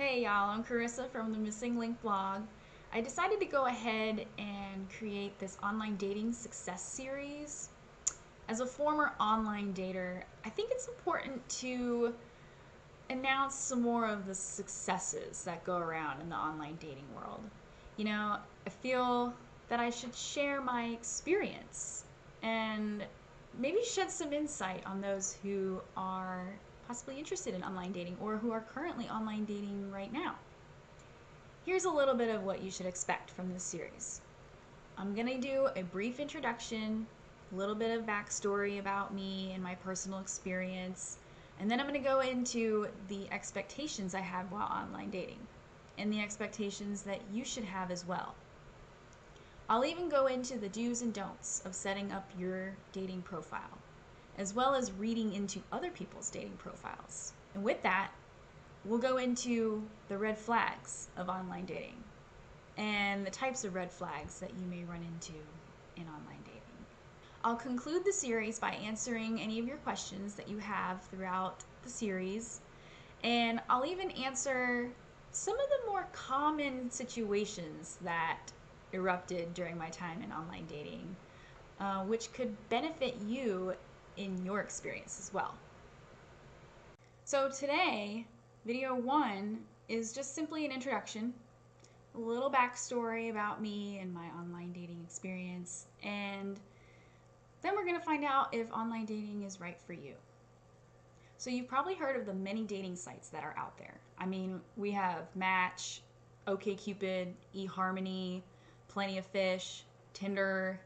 Hey y'all, I'm Carissa from theMRSingLink blog. I decided to go ahead and create this online dating success series. As a former online dater, I think it's important to announce some more of the successes that go around in the online dating world. I feel that I should share my experience and maybe shed some insight on those who are possibly interested in online dating or who are currently online dating right now. Here's a little bit of what you should expect from this series. I'm going to do a brief introduction, a little bit of backstory about me and my personal experience, and then I'm going to go into the expectations I had while online dating and the expectations that you should have as well. I'll even go into the do's and don'ts of setting up your dating profile, as well as reading into other people's dating profiles. And with that, we'll go into the red flags of online dating and the types of red flags that you may run into in online dating. I'll conclude the series by answering any of your questions that you have throughout the series, and I'll even answer some of the more common situations that erupted during my time in online dating, which could benefit you in your experience as well. So today, video 1 is just simply an introduction, a little backstory about me and my online dating experience, and then we're going to find out if online dating is right for you. So you've probably heard of the many dating sites that are out there. I mean, we have Match, OkCupid, eHarmony, Plenty of Fish, Tinder.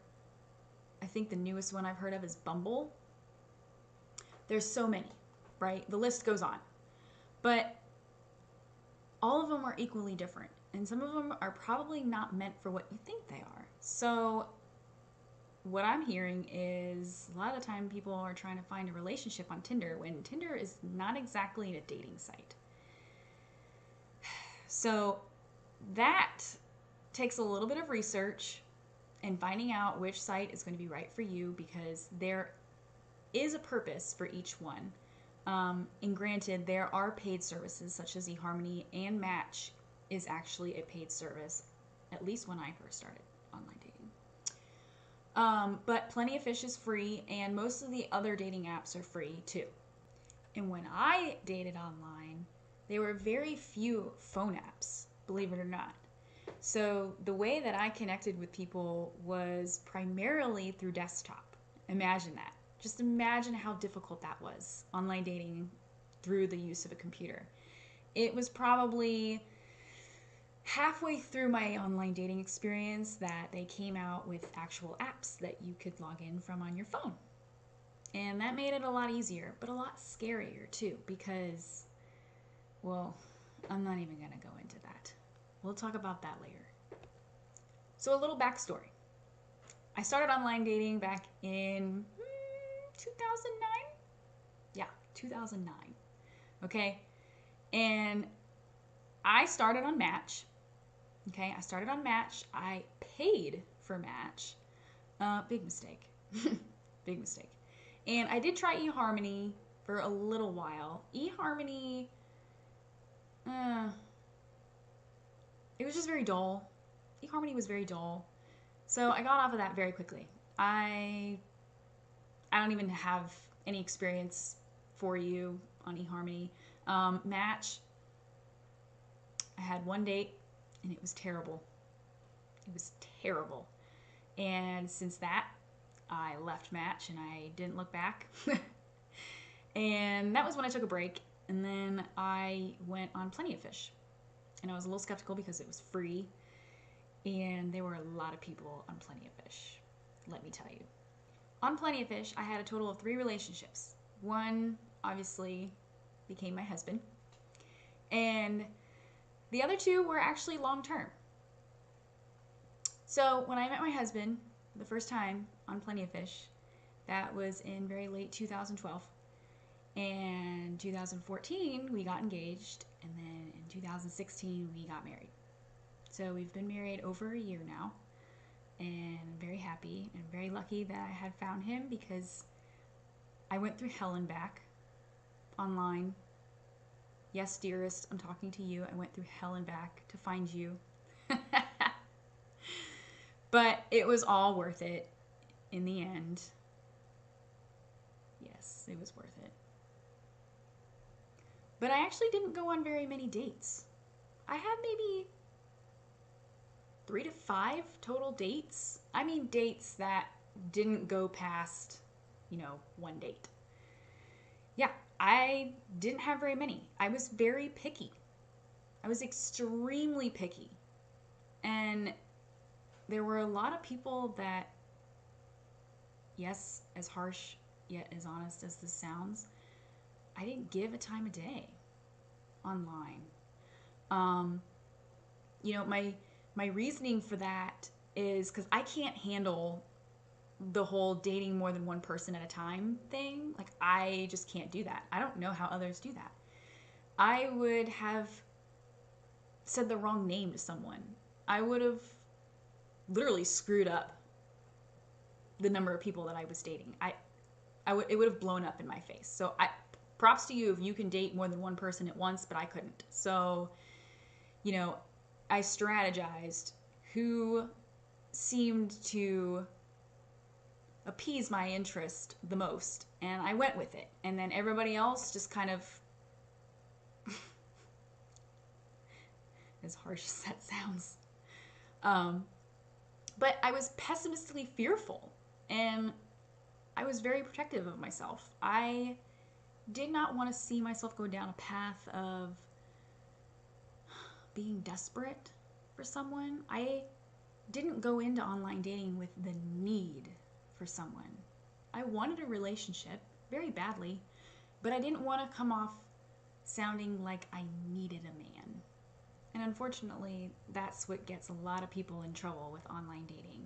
I think the newest one I've heard of is Bumble. There's so many, right? The list goes on. But all of them are equally different, and some of them are probably not meant for what you think they are. So what I'm hearing is a lot of the time people are trying to find a relationship on Tinder when Tinder is not exactly a dating site. So that takes a little bit of research and finding out which site is going to be right for you, because there is a purpose for each one. And granted, there are paid services such as eHarmony, and Match is actually a paid service, at least when I first started online dating. But Plenty of Fish is free, and most of the other dating apps are free too. And when I dated online, there were very few phone apps, believe it or not. So the way that I connected with people was primarily through desktop. Imagine that. Just imagine how difficult that was, online dating through the use of a computer. It was probably halfway through my online dating experience that they came out with actual apps that you could log in from on your phone. And that made it a lot easier, but a lot scarier too, because, well, I'm not even going to go into that. We'll talk about that later. So a little backstory. I started online dating back in 2009? Yeah, 2009. Okay? And I started on Match. Okay, I started on Match. I paid for Match. Big mistake. Big mistake. And I did try eHarmony for a little while. eHarmony, it was just very dull. eHarmony was very dull. So I got off of that very quickly. I don't even have any experience for you on eHarmony. Match, I had one date and it was terrible. It was terrible. And since that, I left Match and I didn't look back. And that was when I took a break. And then I went on Plenty of Fish. And I was a little skeptical because it was free. And there were a lot of people on Plenty of Fish, let me tell you. On Plenty of Fish, I had a total of 3 relationships. One, obviously, became my husband. And the other 2 were actually long-term. So when I met my husband the first time on Plenty of Fish, that was in very late 2012. And 2014, we got engaged. And then in 2016, we got married. So we've been married over a year now. And I'm very happy and very lucky that I had found him, because I went through hell and back online Yes, dearest, I'm talking to you. I went through hell and back to find you. But it was all worth it in the end. Yes, it was worth it. But I actually didn't go on very many dates. I had maybe 3 to 5 total dates. I mean, dates that didn't go past, one date. Yeah, I didn't have very many. I was very picky. I was extremely picky. And there were a lot of people that, yes, as harsh yet as honest as this sounds, I didn't give a time of day online. My reasoning for that is because I can't handle the whole dating more than one person at a time thing. Like, I just can't do that. I don't know how others do that. I would have said the wrong name to someone. I would have literally screwed up the number of people that I was dating. It would have blown up in my face. So props to you if you can date more than one person at once, but I couldn't. So, I strategized who seemed to appease my interest the most, and I went with it. And then everybody else just kind of, as harsh as that sounds, but I was pessimistically fearful, and I was very protective of myself. I did not want to see myself go down a path of being desperate for someone. I didn't go into online dating with the need for someone. I wanted a relationship very badly, but I didn't want to come off sounding like I needed a man. And unfortunately, that's what gets a lot of people in trouble with online dating,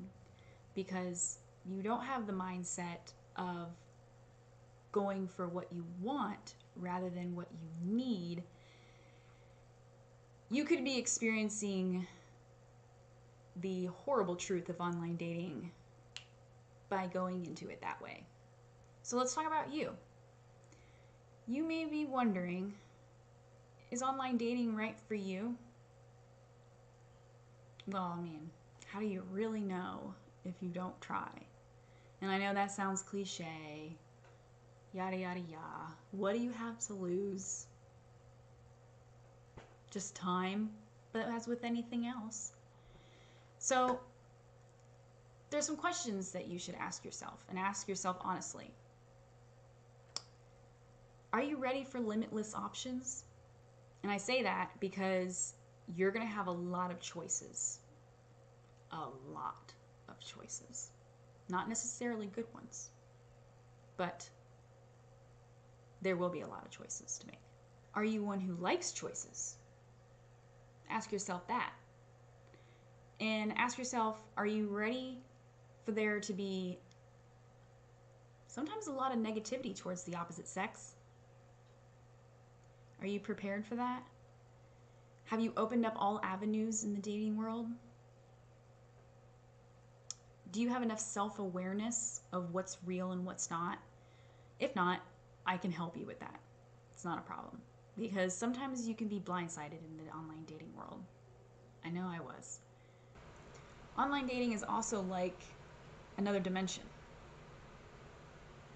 because you don't have the mindset of going for what you want rather than what you need. You could be experiencing the horrible truth of online dating by going into it that way. So let's talk about you. You may be wondering, is online dating right for you? Well, I mean, how do you really know if you don't try? And I know that sounds cliche, yada yada yada. What do you have to lose? Just time, but as with anything else. So there's some questions that you should ask yourself, and ask yourself honestly. Are you ready for limitless options? And I say that because you're going to have a lot of choices. A lot of choices. Not necessarily good ones, but there will be a lot of choices to make. Are you one who likes choices? Ask yourself that. And ask yourself, are you ready for there to be sometimes a lot of negativity towards the opposite sex? Are you prepared for that? Have you opened up all avenues in the dating world? Do you have enough self-awareness of what's real and what's not? If not, I can help you with that. It's not a problem. Because sometimes you can be blindsided in the online dating world. I know I was. Online dating is also like another dimension.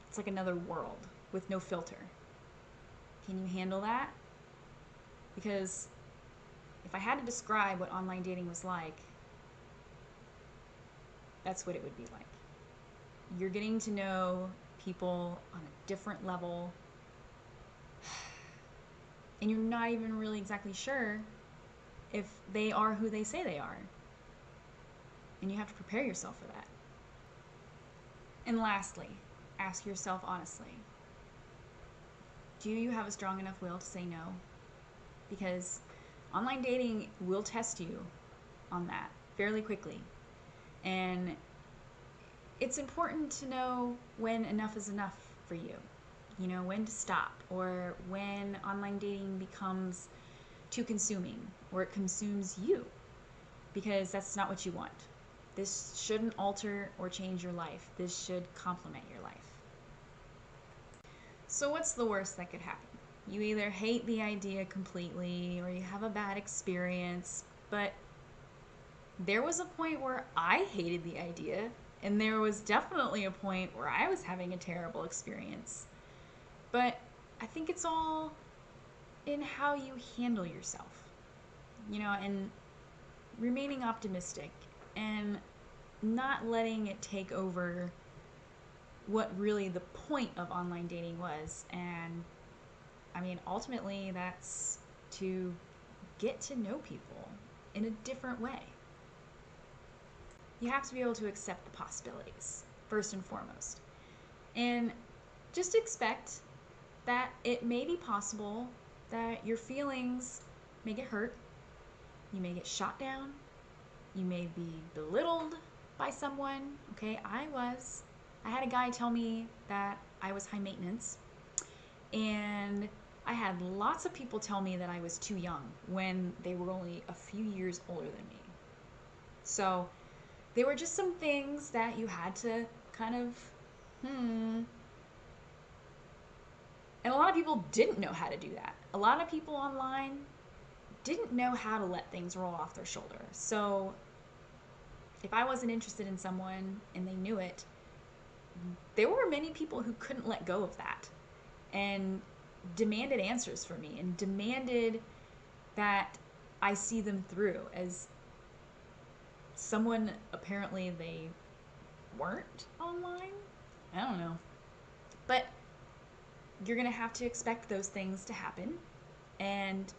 It's like another world with no filter. Can you handle that? Because if I had to describe what online dating was like, that's what it would be like. You're getting to know people on a different level, and you're not even really exactly sure if they are who they say they are. And you have to prepare yourself for that. And lastly, ask yourself honestly, do you have a strong enough will to say no? Because online dating will test you on that fairly quickly. And it's important to know when enough is enough for you. You know, when to stop, or when online dating becomes too consuming, or it consumes you, because that's not what you want. This shouldn't alter or change your life. This should complement your life. So what's the worst that could happen? You either hate the idea completely or you have a bad experience, but there was a point where I hated the idea, and there was definitely a point where I was having a terrible experience. But I think it's all in how you handle yourself, and remaining optimistic and not letting it take over what really the point of online dating was. And I mean, ultimately, that's to get to know people in a different way. You have to be able to accept the possibilities, first and foremost. And just expect that it may be possible that your feelings may get hurt, you may get shot down, you may be belittled by someone. Okay, I had a guy tell me that I was high maintenance, and I had lots of people tell me that I was too young when they were only a few years older than me. So they were just some things that you had to kind of, And a lot of people didn't know how to do that. A lot of people online didn't know how to let things roll off their shoulder. So if I wasn't interested in someone and they knew it, there were many people who couldn't let go of that and demanded answers from me and demanded that I see them through as someone apparently they weren't online. I don't know. But you're going to have to expect those things to happen and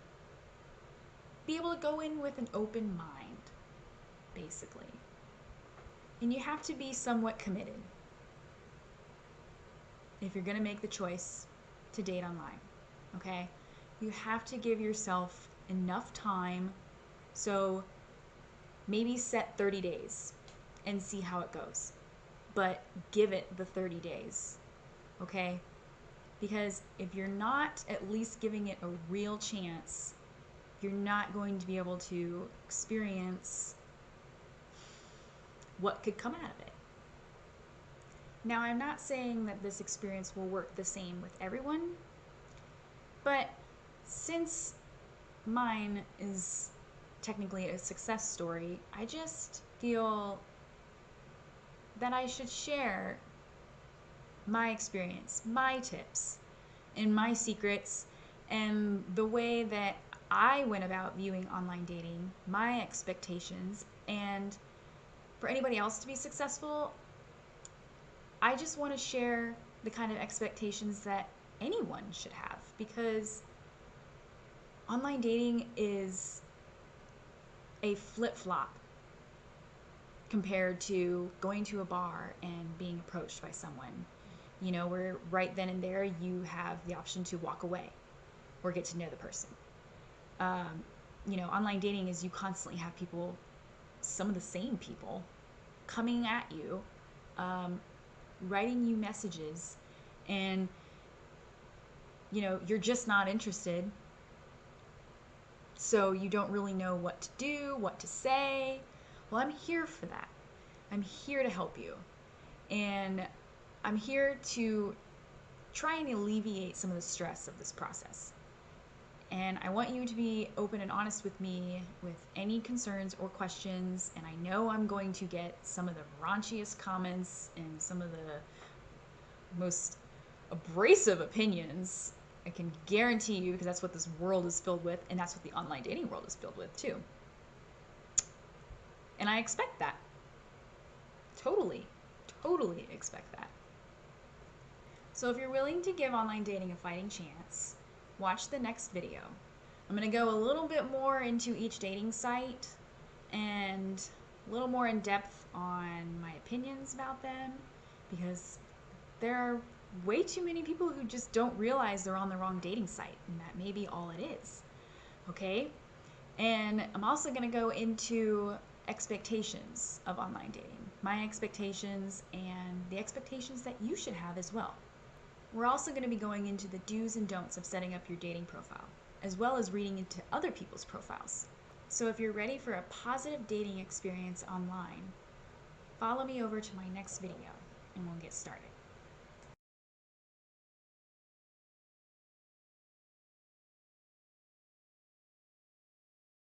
be able to go in with an open mind, basically. And you have to be somewhat committed if you're going to make the choice to date online, okay? You have to give yourself enough time. So maybe set 30 days and see how it goes. But give it the 30 days, okay? Because if you're not at least giving it a real chance, you're not going to be able to experience what could come out of it. Now, I'm not saying that this experience will work the same with everyone, but since mine is technically a success story, I just feel that I should share my experience, my tips, and my secrets, and the way that I went about viewing online dating, my expectations, and for anybody else to be successful, I just want to share the kind of expectations that anyone should have, because online dating is a flip-flop compared to going to a bar and being approached by someone. Where right then and there you have the option to walk away or get to know the person. Online dating is you constantly have people, some of the same people, coming at you, writing you messages, and you're just not interested, so you don't really know what to do, what to say. Well, I'm here for that. I'm here to help you, and I'm here to try and alleviate some of the stress of this process. And I want you to be open and honest with me with any concerns or questions. And I know I'm going to get some of the raunchiest comments and some of the most abrasive opinions. I can guarantee you, because that's what this world is filled with, and that's what the online dating world is filled with too. And I expect that. Totally expect that. So if you're willing to give online dating a fighting chance, watch the next video. I'm going to go a little bit more into each dating site and a little more in depth on my opinions about them, because there are way too many people who just don't realize they're on the wrong dating site, and that may be all it is. Okay? And I'm also going to go into expectations of online dating, my expectations and the expectations that you should have as well. We're also going to be going into the do's and don'ts of setting up your dating profile, as well as reading into other people's profiles. So if you're ready for a positive dating experience online, follow me over to my next video and we'll get started.